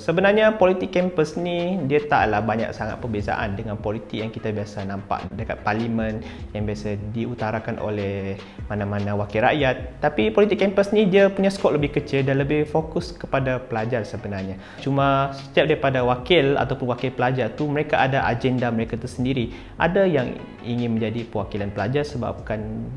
Sebenarnya politik kampus ni dia taklah banyak sangat perbezaan dengan politik yang kita biasa nampak dekat parlimen yang biasa diutarakan oleh mana-mana wakil rakyat. Tapi politik kampus ni dia punya skop lebih kecil dan lebih fokus kepada pelajar sebenarnya. Cuma setiap daripada wakil ataupun wakil pelajar tu mereka ada agenda mereka tersendiri. Ada yang ingin menjadi perwakilan pelajar sebabkan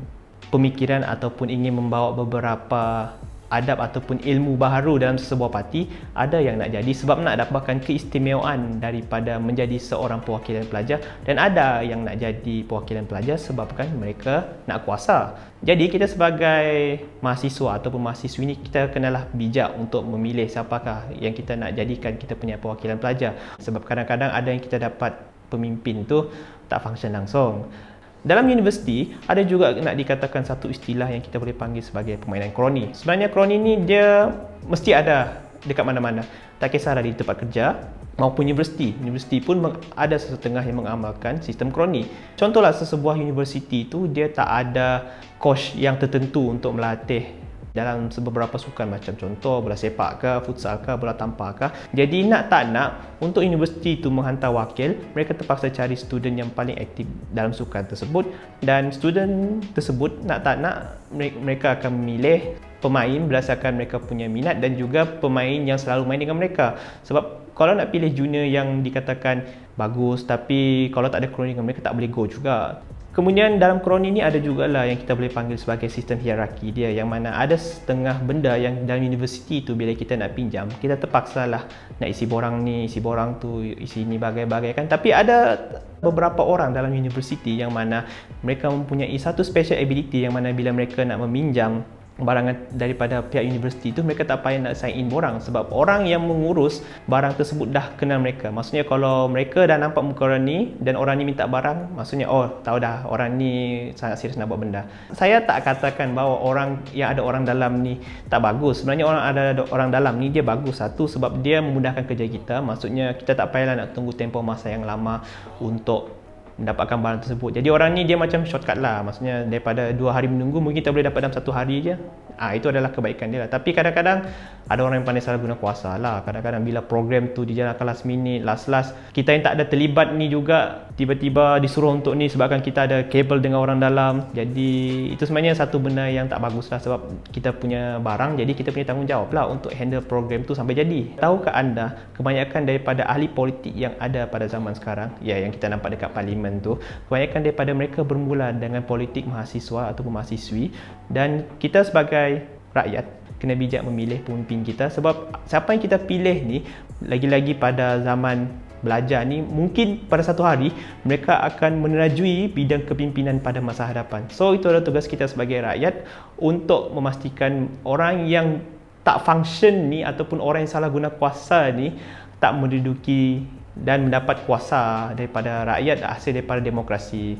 pemikiran ataupun ingin membawa beberapa adab ataupun ilmu baharu dalam sesebuah parti. Ada yang nak jadi sebab nak dapatkan keistimewaan daripada menjadi seorang perwakilan pelajar, dan ada yang nak jadi perwakilan pelajar sebabkan mereka nak kuasa. Jadi kita sebagai mahasiswa ataupun mahasiswi ni kita kenalah bijak untuk memilih siapakah yang kita nak jadikan kita punya perwakilan pelajar, sebab kadang-kadang ada yang kita dapat pemimpin tu tak function langsung. Dalam universiti, ada juga nak dikatakan satu istilah yang kita boleh panggil sebagai permainan kroni. Sebenarnya kroni ni dia mesti ada dekat mana-mana. Tak kisahlah di tempat kerja maupun universiti. Universiti pun ada sesetengah yang mengamalkan sistem kroni. Contohlah sesebuah universiti tu dia tak ada coach yang tertentu untuk melatih dalam beberapa sukan, macam contoh bola sepak ke, futsal ke, bola tampar ke. Jadi nak tak nak, untuk universiti itu menghantar wakil, mereka terpaksa cari student yang paling aktif dalam sukan tersebut, dan student tersebut nak tak nak mereka akan memilih pemain berdasarkan mereka punya minat dan juga pemain yang selalu main dengan mereka. Sebab kalau nak pilih junior yang dikatakan bagus tapi kalau tak ada kroni dengan mereka tak boleh go juga. Kemudian dalam kroni ni ada jugalah yang kita boleh panggil sebagai sistem hierarki dia, yang mana ada setengah benda yang dalam universiti tu bila kita nak pinjam, kita terpaksalah nak isi borang ni, isi borang tu, isi ni bagai-bagai kan. Tapi ada beberapa orang dalam universiti yang mana mereka mempunyai satu special ability yang mana bila mereka nak meminjam barangan daripada pihak universiti tu, mereka tak payah nak sign in borang sebab orang yang mengurus barang tersebut dah kenal mereka. Maksudnya kalau mereka dah nampak muka orang ni dan orang ni minta barang, maksudnya oh tahu dah orang ni sangat serius nak buat benda. Saya tak katakan bahawa orang yang ada orang dalam ni tak bagus. Sebenarnya orang dalam ni dia bagus. Satu, sebab dia memudahkan kerja kita. Maksudnya kita tak payahlah nak tunggu tempoh masa yang lama untuk mendapatkan barang tersebut. Jadi orang ni dia macam shortcut lah. Maksudnya daripada 2 hari menunggu, mungkin kita boleh dapat dalam 1 hari je. Itu adalah kebaikan dia lah. Tapi kadang-kadang ada orang yang pandai salah guna kuasa lah. Kadang-kadang bila program tu dijalankan last minute, last kita yang tak ada terlibat ni juga tiba-tiba disuruh untuk ni sebabkan kita ada kabel dengan orang dalam. Jadi itu sebenarnya satu benda yang tak bagus lah, sebab kita punya barang, jadi kita punya tanggungjawab lah untuk handle program tu sampai jadi. Tahukah anda, kebanyakan daripada ahli politik yang ada pada zaman sekarang, ya yang kita nampak dekat parlimen tu, kebanyakan daripada mereka bermula dengan politik mahasiswa ataupun mahasiswi. Dan kita sebagai rakyat kena bijak memilih pemimpin kita, sebab siapa yang kita pilih ni, lagi-lagi pada zaman belajar ni, mungkin pada satu hari mereka akan menerajui bidang kepimpinan pada masa hadapan. So itu adalah tugas kita sebagai rakyat untuk memastikan orang yang tak function ni ataupun orang yang salah guna kuasa ni tak menduduki dan mendapat kuasa daripada rakyat hasil daripada demokrasi.